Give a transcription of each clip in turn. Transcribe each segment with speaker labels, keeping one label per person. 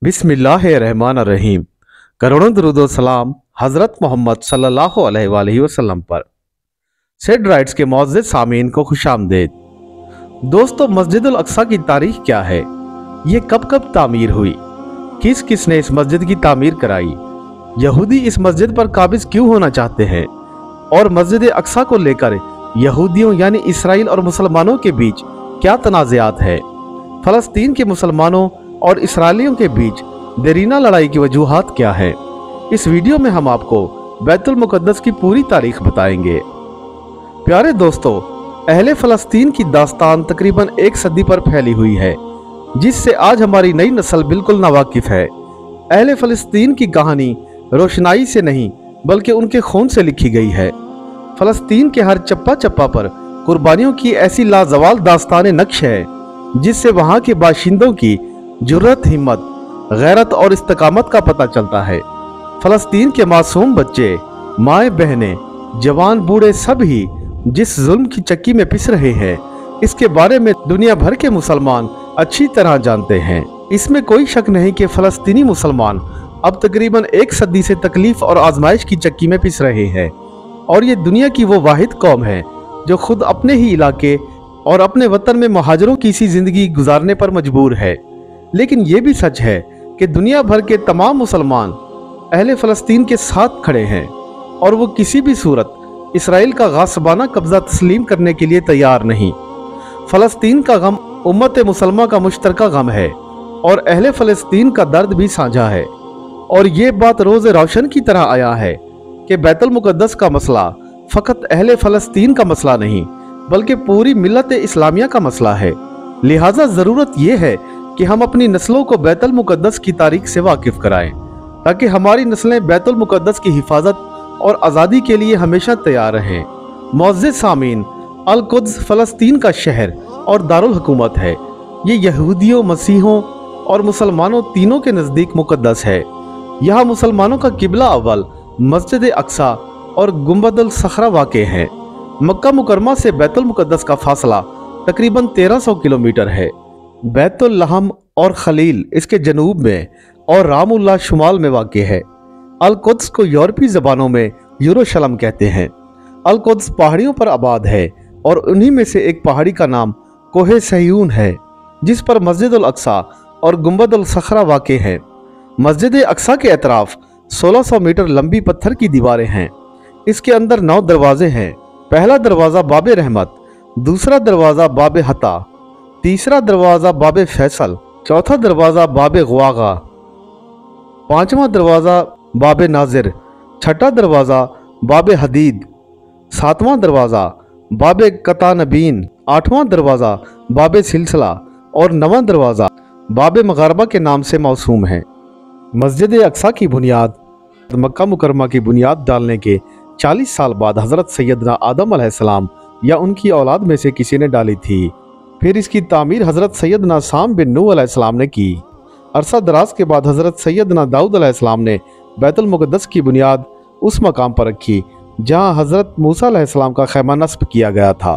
Speaker 1: बिस्मिल्लाहिर्रहमानिर्रहीम। करोड़ों दरूद व सलाम हज़रत मोहम्मद सल्लल्लाहु अलैहि वसल्लम पर। सेड राइट्स के मुअज़्ज़िज़ सामीन को खुशामदीद। दोस्तों, मस्जिदुल अक्सा की तारीख क्या है? ये कब कब तामीर हुई? किस किस ने इस मस्जिद की तामीर कराई? यहूदी इस मस्जिद पर काबिज क्यों होना चाहते हैं? और मस्जिद अक्सा को लेकर यहूदियों यानी इसराइल और मुसलमानों के बीच क्या तनाज़ात है? फ़लस्तीन के मुसलमानों और इसराइलियों के बीच देरीना लड़ाई की वजूहात क्या है? इस वीडियो में हम आपको बैतुल मुक़द्दस की पूरी तारीख बताएंगे। प्यारे दोस्तों, अहले फ़लस्तीन की दास्तान तकरीबन एक सदी पर फैली हुई है, जिससे आज हमारी नई नस्ल बिल्कुल नावाकिफ है। अहले फ़लस्तीन की कहानी रोशनाई से नहीं बल्कि उनके खून से लिखी गई है। फ़लस्तीन के हर चप्पा चप्पा पर कुर्बानियों की ऐसी लाजवाल दास्तान नक्श है, जिससे वहाँ के बाशिंदों की जुर्रत, हिम्मत, गैरत और इस्तकामत का पता चलता है। फ़लस्तीन के मासूम बच्चे, माएँ बहनें, जवान बूढ़े सब ही जिस जुल्म की चक्की में पिस रहे हैं, इसके बारे में दुनिया भर के मुसलमान अच्छी तरह जानते हैं। इसमें कोई शक नहीं कि फ़लस्तीनी मुसलमान अब तकरीबन एक सदी से तकलीफ और आजमाइश की चक्की में पिस रहे हैं, और ये दुनिया की वो वाहिद कौम है जो खुद अपने ही इलाके और अपने वतन में मुहाजिरों की सी जिंदगी गुजारने पर मजबूर है। लेकिन ये भी सच है कि दुनिया भर के तमाम मुसलमान अहले फ़लस्तीन के साथ खड़े हैं, और वो किसी भी सूरत इसराइल का गासबाना कब्जा तस्लीम करने के लिए तैयार नहीं। फ़लस्तीन का गम उम्मत मुसलमा का मुश्तरका गम है, और अहले फ़लस्तीन का दर्द भी साझा है। और ये बात रोज़ रोशन की तरह आया है कि बैतुल मुक़द्दस का मसला फ़कत अहले फ़लस्तीन का मसला नहीं बल्कि पूरी मिल्लत इस्लामिया का मसला है। लिहाजा ज़रूरत यह है कि हम अपनी नस्लों को बैतुल मुक़द्दस की तारीख से वाकिफ़ कराएं, ताकि हमारी नस्लें बैतुल मुक़द्दस की हिफाजत और आज़ादी के लिए हमेशा तैयार रहें। मुअज़्ज़िज़ सामीन, अल कुद्स फ़लस्तीन का शहर और दारुल हुकूमत है। ये यहूदियों, मसीहों और मुसलमानों तीनों के नज़दीक मुक़द्दस है। यहाँ मुसलमानों का किबला अव्वल मस्जिद अक्सा और गुंबदुल सखरा वाक़े हैं। मक्का मुकरमा से बैतुल मुक़द्दस का फासला तकरीबन 1300 किलोमीटर है। बैतुल लहम और खलील इसके जनूब में और रामुल्लाह शुमाल में वाक़े है। अल कुद्स को यूरोपीय ज़बानों में यरूशलेम कहते हैं। अल कुद्स पहाड़ियों पर आबाद है, और उन्हीं में से एक पहाड़ी का नाम कोहे सहयून है, जिस पर मस्जिदुल अक्सा और गुंबदुल सखरा वाक़े हैं। मस्जिद अक्सा के अतराफ 1600 मीटर लंबी पत्थर की दीवारें हैं। इसके अंदर 9 दरवाजे हैं। पहला दरवाज़ा बाबे रहमत, दूसरा दरवाज़ा बाबे हता, तीसरा दरवाज़ा बाबे फैसल, चौथा दरवाज़ा बाबे गुआगा, पांचवा दरवाज़ा बाबे नाजिर, छठा दरवाज़ा बाबे हदीद, सातवां दरवाज़ा बाबे कतानबीन, आठवां दरवाज़ा बाबे सिलसिला और नवां दरवाज़ा बाबे मगारबा के नाम से मौसूम है। मस्जिद अक्सा की बुनियाद मक्का मुकरमा की बुनियाद डालने के 40 साल बाद हज़रत सैयदना आदम अलैहिस्सलाम या उनकी औलाद में से किसी ने डाली थी। फिर इसकी तामीर हज़रत सैयदना साम बिन नूह अलैहिस्सलाम ने की। अरसा दराज के बाद हज़रत सैयदना दाऊद अलैहिस्सलाम ने बैतुल मुक़द्दस की बुनियाद उस मकाम पर रखी जहां हज़रत मूसा अलैहिस्सलाम का खैमा नस्ब किया गया था।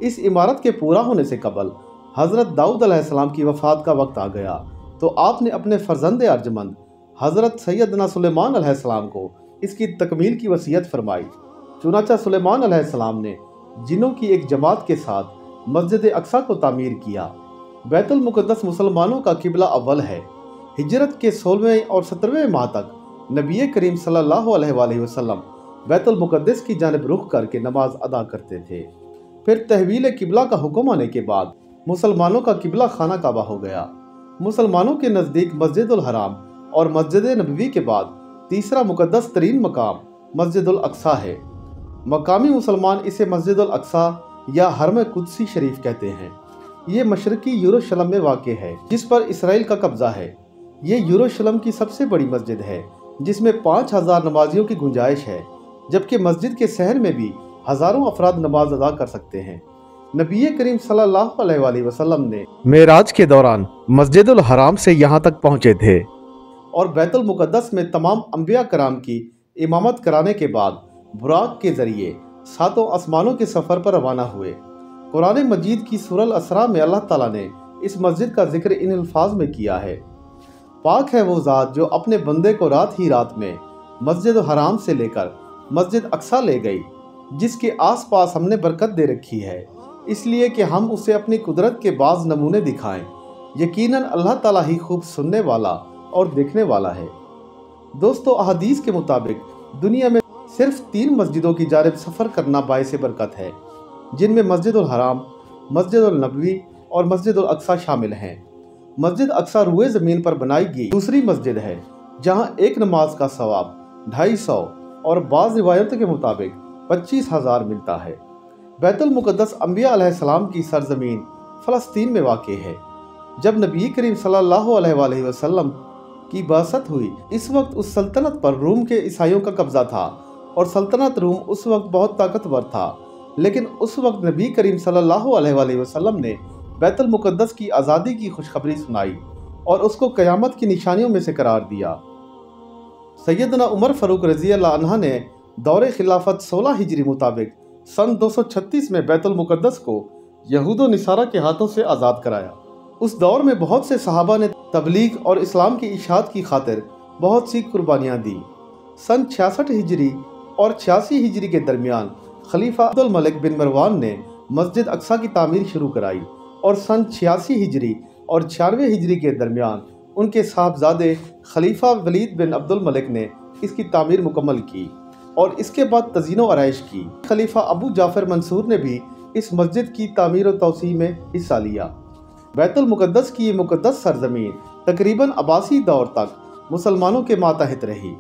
Speaker 1: इस इमारत के पूरा होने से कबल हज़रत दाऊद अलैहिस्सलाम की वफ़ात का वक्त आ गया, तो आपने अपने फ़र्जंद अर्जमंद हज़रत सैयदना सुलेमान अलैहिस्सलाम को इसकी तकमील की वसीयत फरमाई। चुनाचा सुलेमान अलैहिस्सलाम ने जिनों की एक जमात के साथ मस्जिद अक्सा को तामीर किया। बैतुल मुक़द्दस मुसलमानों का किबला अव्वल है। हिजरत के 16वें और 17वें माह तक नबी करीम सल्लल्लाहु अलैहि वसल्लम बैतुल मुक़द्दस की जानिब रुख करके नमाज अदा करते थे। फिर तहवील किबला का हुक्म आने के बाद मुसलमानों का किबला खाना काबा हो गया। मुसलमानों के नज़दीक मस्जिदुल हराम और मस्जिद नबवी के बाद तीसरा मुक़द्दस तरीन मकाम मस्जिदुल अक्सा है। मकामी मुसलमान इसे मस्जिदुल अक्सा या हरम कुद्सी शरीफ कहते हैं। ये मशरकी यरूशलेम में वाक़ है, जिस पर इसराइल का कब्ज़ा है। ये यरूशलेम की सबसे बड़ी मस्जिद है, जिसमें 5000 नमाजियों की गुंजाइश है, जबकि मस्जिद के शहर में भी हज़ारों अफराद नमाज अदा कर सकते हैं। नबी करीम सल्लल्लाहु अलैहि वसल्लम ने मेराज के दौरान मस्जिदुल हराम से यहाँ तक पहुँचे थे, और बैतुल मुक़द्दस में तमाम अंबिया कराम की इमामत कराने के बाद बुराक के ज़रिए 7 आसमानों के सफ़र पर रवाना हुए। कुरान मजीद की सूरह अल-इसरा में अल्लाह ताला ने इस मस्जिद का जिक्र इन अल्फाज में किया है। पाक है वो ज़ात जो अपने बंदे को रात ही रात में मस्जिद हराम से लेकर मस्जिद अक्सा ले गई, जिसके आसपास हमने बरकत दे रखी है, इसलिए कि हम उसे अपनी कुदरत के बाज़ नमूने दिखाएं। यकीनन अल्लाह ताला ही खूब सुनने वाला और देखने वाला है। दोस्तों, अहदीस के मुताबिक दुनिया में सिर्फ 3 मस्जिदों की जानिब सफ़र करना बाइस बरकत है, जिनमें मस्जिदुल हराम, मस्जिदुल नबवी और मस्जिदुल अक्सा शामिल हैं। मस्जिद अक्सा रुए ज़मीन पर बनाई गई दूसरी मस्जिद है, जहां एक नमाज का सवाब 250 और बाज़ रिवायतों के मुताबिक 25,000 मिलता है। बैतुल मुक़द्दस अंबिया अलैहिस्सलाम की सरजमीन फ़लस्तीन में वाक़ है। जब नबी करीम सल्लल्लाहु अलैहि वसल्लम की बासत हुई, इस वक्त उस सल्तनत पर रूम के ईसाइयों का कब्ज़ा था और सल्तनत रूम उस वक्त बहुत ताकतवर था। लेकिन उस वक्त नबी करीम सल्लल्लाहु अलैहि वसल्लम ने बैतुल मुक़द्दस की आज़ादी की खुशखबरी सुनाई और उसको क़यामत की निशानियों में से करार दिया। सैयदना उमर फ़ारूक रज़ी अल्लाह अन्हा ने दौरे खिलाफत 16 हिजरी मुताबिक सन 236 में बैतुल मुक़द्दस को यहूदो निसारा के हाथों से आज़ाद कराया। उस दौर में बहुत से सहाबा ने तबलीग और इस्लाम की इशाअत की खातिर बहुत सी कुर्बानियाँ दी। सन 66 हिजरी और 86 हिजरी के दरमियान खलीफा अब्दुल मलिक बिन मरवान ने मस्जिद अक्सा की तामीर शुरू कराई और सन 86 हिजरी और 96 हिजरी के दरमियान उनके साहबजादे खलीफा वलीद बिन अब्दुल मलिक ने इसकी तामीर मुकम्मल की और इसके बाद तज़ीनो आराइश की। खलीफा अबू जाफ़र मंसूर ने भी इस मस्जिद की तामीर और तौसी में हिस्सा लिया। बैतुल मुक़द्दस की ये मुक़द्दस सरजमीन तकरीबन अब्बासी दौर तक मुसलमानों के मातहत रही।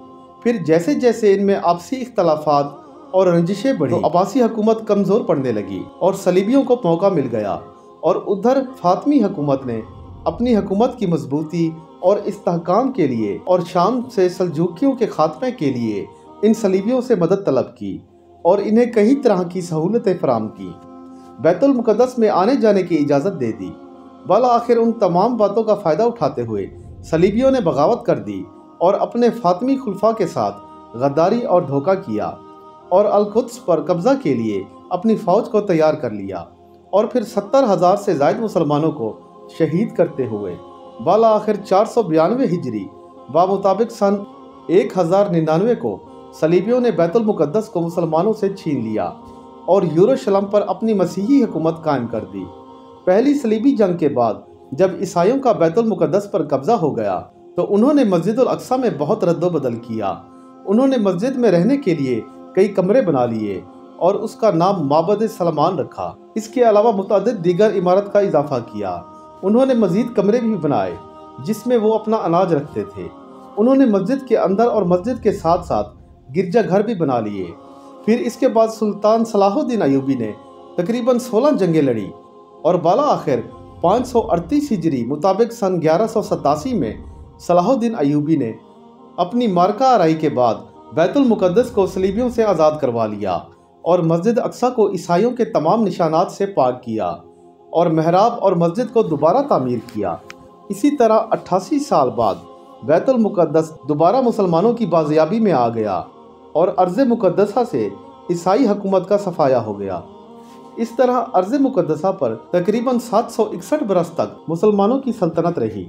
Speaker 1: फिर जैसे जैसे इनमें आपसी इख्तलाफात और रंजिशें बढ़ी, तो अब्बासी हुकूमत कमज़ोर पड़ने लगी और सलीबियों को मौका मिल गया और उधर फातमी हुकूमत ने अपनी हुकूमत की मजबूती और इस्तेहकाम के लिए और शाम से सल्जूकियों के खात्मे के लिए इन सलीबियों से मदद तलब की और इन्हें कई तरह की सहूलतें फराम की। बैतुल मुक़द्दस में आने जाने की इजाज़त दे दी। बाला आखिर उन तमाम बातों का फ़ायदा उठाते हुए सलीबियों ने बगावत कर दी और अपने फातमी खुलफा के साथ गद्दारी और धोखा किया और अल-कुद्स पर कब्ज़ा के लिए अपनी फ़ौज को तैयार कर लिया और फिर 70,000 से ज़ायद मुसलमानों को शहीद करते हुए बाला आखिर 492 हिजरी बामुताबिक सन 1099 को सलीबियों ने बैतुल मुक़द्दस को मुसलमानों से छीन लिया और यरूशलेम पर अपनी मसीही हुकूमत कायम कर दी। पहली सलीबी जंग के बाद जब ईसाइयों का बैतुल मुक़द्दस पर कब्ज़ा हो गया, तो उन्होंने मस्जिदुल अक्सा में बहुत रद्दो-बदल किया। उन्होंने मस्जिद में रहने के लिए कई कमरे बना लिए और उसका नाम माबद सलमान रखा। इसके अलावा मुतअद्दिद दीगर इमारत का इजाफा किया। उन्होंने मज़ीद कमरे भी बनाए जिसमें वो अपना अनाज रखते थे। उन्होंने मस्जिद के अंदर और मस्जिद के साथ साथ गिरजा घर भी बना लिए। फिर इसके बाद सुल्तान सलाहुद्दीन अयूबी ने तकरीबन 16 जंगें लड़ी और बाला आखिर 538 हिजरी मुताबिक सन 1187 में सलाहुद्दीन अयूबी ने अपनी मार्का आराई के बाद बैतुल मुक़द्दस को सलीबियों से आज़ाद करवा लिया और मस्जिद अक्सा को ईसाइयों के तमाम निशानात से पाक किया और महराब और मस्जिद को दोबारा तामीर किया। इसी तरह 88 साल बाद बैतुल मुक़द्दस दोबारा मुसलमानों की बाज़ियाबी में आ गया और अर्ज़ मुक़द्दसा से ईसाई हुकूमत का सफाया हो गया। इस तरह अर्ज़ मुक़द्दसा पर तकरीबन 761 बरस तक मुसलमानों की सल्तनत रही।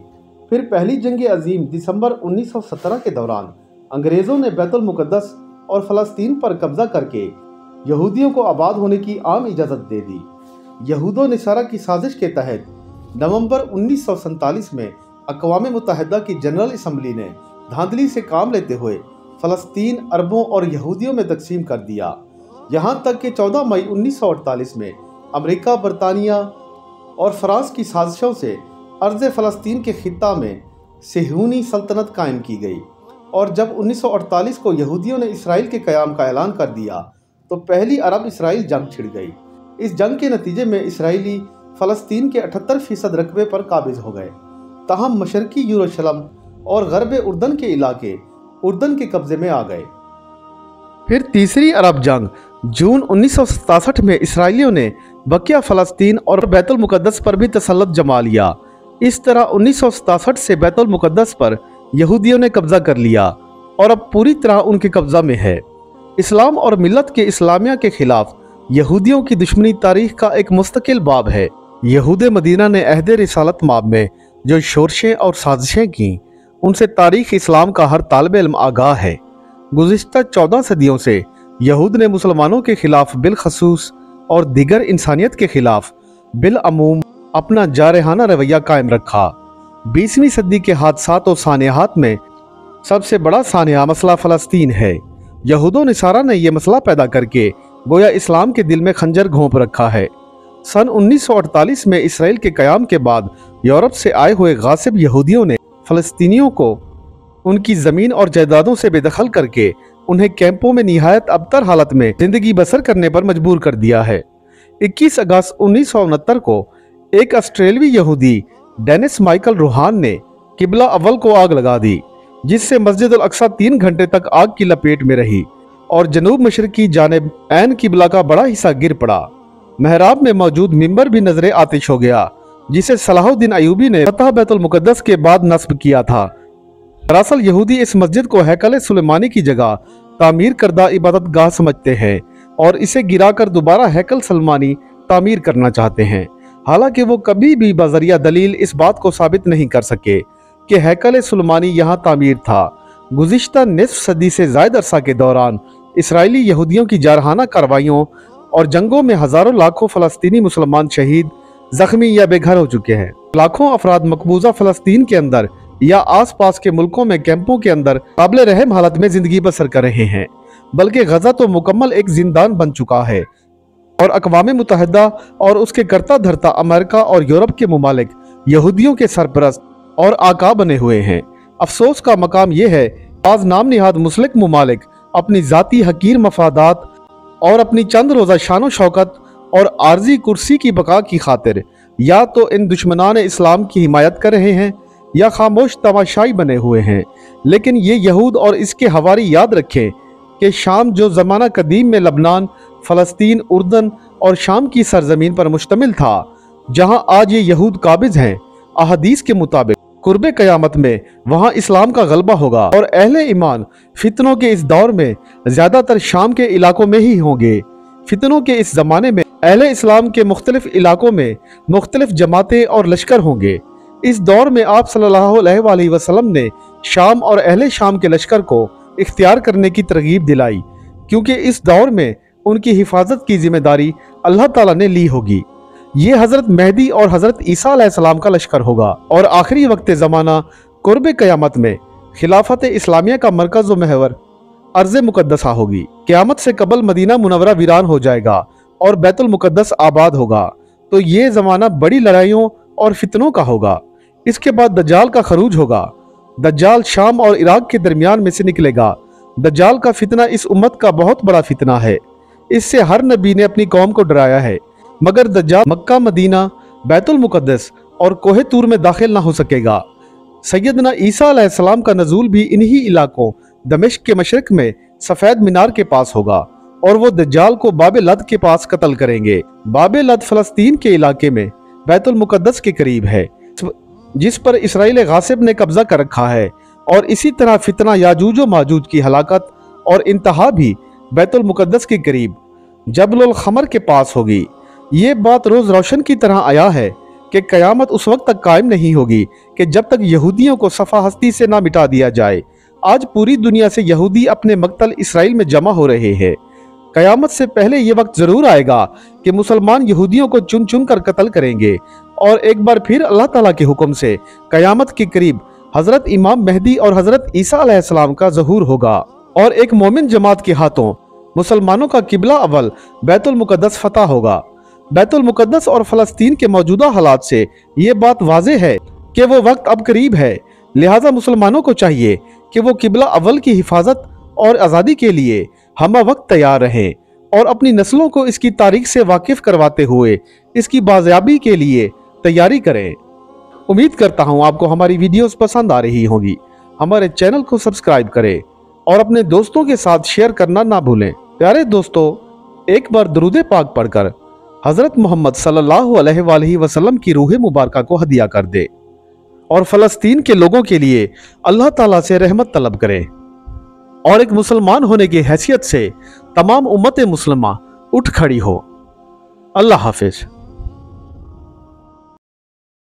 Speaker 1: फिर पहली जंग अजीम दिसंबर 1917 के दौरान अंग्रेज़ों ने बैतुल मुक़द्दस और फ़लस्तीन पर कब्ज़ा करके यहूदियों को आबाद होने की आम इजाज़त दे दी। यहूदो निसारा की साजिश के तहत नवंबर 1947 में अक़वाम मुत्तहिदा की जनरल असम्बली ने धांधली से काम लेते हुए फ़लस्तीन अरबों और यहूदियों में तकसीम कर दिया। यहाँ तक कि 14 मई 1948 में अमेरिका, बरतानिया और फ़रांस की साजिशों से अर्ज़ फ़लस्तीन के खित्ता में सेहूनी सल्तनत कायम की गई और जब 1948 को यहूदियों ने इसराइल के क़याम का ऐलान कर दिया तो पहली अरब इसराइल जंग छिड़ गई। इस जंग के नतीजे में इसराइली फ़लस्तीन के 78% रकबे पर काबिज हो गए। ताहम मशरकी यरूशलेम और गरब उर्दन के इलाके उर्दन के कब्ज़े में आ गए। फिर तीसरी अरब जंग जून 1967 में इसराइलियों ने बकिया फ़लस्तीन और बैतुल मुक़द्दस पर भी तसल्लुत जमा लिया। इस तरह 1967 से बैतुल मुक़द्दस पर यहूदियों ने कब्ज़ा कर लिया और अब पूरी तरह उनके कब्ज़ा में है। इस्लाम और मिल्लत के इस्लामिया के खिलाफ यहूदियों की दुश्मनी तारीख का एक मुस्तकिल बाब है। यहूद मदीना ने अहद रिसालत माब में जो शोरशें और साजिशें की, उनसे तारीख इस्लाम का हर तालिब इल्म आगाह है। गुज़िश्ता 14 सदियों से यहूद ने मुसलमानों के खिलाफ बिलखसूस और दिगर इंसानियत के खिलाफ बिलअमूम अपना जारहाना रवैया कायम रखा। 20वीं सदी के हादसात और सानियात में सबसे बड़ा सानिया मसला फ़लस्तीन है। यहूदों नसारा ने यह मसला पैदा करके गोया इस्लाम के दिल में खंजर घोंप रखा है। सन 1948 में इसराइल के क़याम के बाद यूरोप से आए हुए गासिब यहूदियों ने फ़लस्तीनियों को उनकी ज़मीन और जायदादों से बेदखल करके उन्हें कैंपों में निहायत अबतर हालत में ज़िंदगी बसर करने पर मजबूर कर दिया है। 21 अगस्त 1969 को एक ऑस्ट्रेलियाई यहूदी डेनिस माइकल रूहान ने किबला अव्वल को आग लगा दी, जिससे मस्जिद अल अक्सा 3 घंटे तक आग की लपेट में रही और जनूब मशरकी जानिब ऐन किबला का बड़ा हिस्सा गिर पड़ा। महराब में मौजूद मिंबर भी नजरे आतिश हो गया, जिसे सलाहुद्दीन अयूबी ने फतह बैतुल मुकद्दस के बाद नस्ब किया था। दरअसल यहूदी इस मस्जिद को हैकल सुलेमानी की जगह तामीर करदा इबादत गाह समझते हैं और इसे गिराकर दोबारा हैकल सलमानी तामीर करना चाहते हैं। हालांकि वो कभी भी बजरिया दलील इस बात को साबित नहीं कर सके कि हैकल सुलेमानी यहाँ तामीर था। गुज़िश्ता निस्फ सदी से ज़ायद अरसा के दौरान इसराइली यहूदियों की जारहाना कार्रवाइयों और जंगों में हज़ारों लाखों फ़लस्तीनी मुसलमान शहीद, ज़ख्मी या बेघर हो चुके हैं। लाखों अफराद मकबूजा फ़लस्तीन के अंदर या आस पास के मुल्कों में कैंपों के अंदर काबिल रहम हालत में ज़िंदगी बसर कर रहे हैं, बल्कि गजा तो मुकम्मल एक जिंदान बन चुका है और अक़वाम मुत्तहिदा और उसके करता धरता अमेरिका और यूरोप के मुमालिक यहूदियों के सरपरस्त और आका बने हुए हैं। अफसोस का मकाम यह है आज नाम निहाद मुस्लिक मुमालिक अपनी ज़ाती हकीर मफादात और अपनी चंद रोज़ा शानो शौकत और आर्जी कुर्सी की बका की खातिर या तो इन दुश्मनान इस्लाम की हिमायत कर रहे हैं या खामोश तमाशाई बने हुए हैं। लेकिन ये यहूद और इसके हवारी याद रखें कि शाम जो ज़माना कदीम में लबनान, फ़लस्तीन, उर्दन और शाम की सरजमीन पर मुश्तमिल था, जहाँ आज ये यहूद काबिज हैं, अहदीस के मुताबिक कुर्बे क़यामत में वहाँ इस्लाम का गलबा होगा और अहले ईमान फितनों के इस दौर में ज़्यादातर शाम के इलाकों में ही होंगे। फितनों के इस ज़माने में अहले इस्लाम के मुख्तलिफ इलाकों में मुख्तलिफ जमातें और लश्कर होंगे। इस दौर में आप सल्लल्लाहु अलैहि वसल्लम ने शाम और अहले शाम के लश्कर को इख्तियार करने की तरगीब दिलाई, क्योंकि इस दौर में उनकी हिफाजत की जिम्मेदारी अल्लाह ताला ने ली होगी। ये हज़रत मेहदी और हज़रत ईसा अलैहिस्सलाम का लश्कर होगा और आखिरी वक्त ज़माना कुर्ब क़यामत में खिलाफत इस्लामिया का मरकज़ व महवर अर्ज़ मुक़द्दसा होगी। क़यामत से कबल मदीना मुनव्वरा वीरान हो जाएगा और बैतुल मुक़द्दस आबाद होगा, तो ये ज़माना बड़ी लड़ाइयों और फितनों का होगा। इसके बाद दज्जाल का खरूज होगा। दज्जाल शाम और इराक के दरमियान में से निकलेगा। दज्जाल का फितना इस उम्मत का बहुत बड़ा फितना है। इससे हर नबी ने अपनी कौम को डराया है, मगर दज्जाल मक्का, मदीना, बैतुल मुक़द्दस और कोहे तूर में दाखिल ना हो सकेगा। सैयदना ईसा अलैहिस्सलाम का नज़ूल भी इन्हीं इलाकों दमिश्क के मशरिक में सफ़ेद मीनार के पास होगा और वो दज्जाल को बाब लद के पास कत्ल करेंगे। बाब लद फ़लस्तीन के इलाके में बैतुल मुक़द्दस के करीब है, जिस पर इसराइल गासिब ने कब्जा कर रखा है। और इसी तरह फितना याजूज व माजूज की हलाकत और इंतहा भी बैतुल मुक़द्दस के करीब जबलुल खमर के पास होगी। ये बात रोज़ रोशन की तरह आया है कि क़यामत उस वक्त तक कायम नहीं होगी कि जब तक यहूदियों को सफ़ा हस्ती से ना मिटा दिया जाए। आज पूरी दुनिया से यहूदी अपने मक्तल इसराइल में जमा हो रहे हैं। क़यामत से पहले ये वक्त ज़रूर आएगा कि मुसलमान यहूदियों को चुन चुन कर कत्ल करेंगे और एक बार फिर अल्लाह ताला के हुक्म से क़यामत के करीब हज़रत इमाम मेहदी और हज़रत ईसा अलैहिस्सलाम का ज़हूर होगा और एक मोमिन जमात के हाथों मुसलमानों का किबला अव्वल बैतुल मुक़द्दस फतह होगा। बैतुल मुक़द्दस और फ़लस्तीन के मौजूदा हालात से ये बात वाज़ेह है कि वो वक्त अब करीब है। लिहाजा मुसलमानों को चाहिए कि वो किबला अव्वल की हिफाजत और आज़ादी के लिए हम वक्त तैयार रहें और अपनी नस्लों को इसकी तारीख से वाकिफ़ करवाते हुए इसकी बाज़याबी के लिए तैयारी करें। उम्मीद करता हूँ आपको हमारी वीडियोस पसंद आ रही होंगी। हमारे चैनल को सब्सक्राइब करें और अपने दोस्तों के साथ शेयर करना ना भूलें। प्यारे दोस्तों, एक बार दुरूद पाक पढ़कर हज़रत मोहम्मद सल्लल्लाहु अलैहि वसल्लम की रूह मुबारका को हदिया कर दे और फ़लस्तीन के लोगों के लिए अल्लाह ताला से रहमत तलब करें और एक मुसलमान होने की हैसियत से तमाम उम्मत मुस्लिमा उठ खड़ी हो। अल्लाह हाफिज।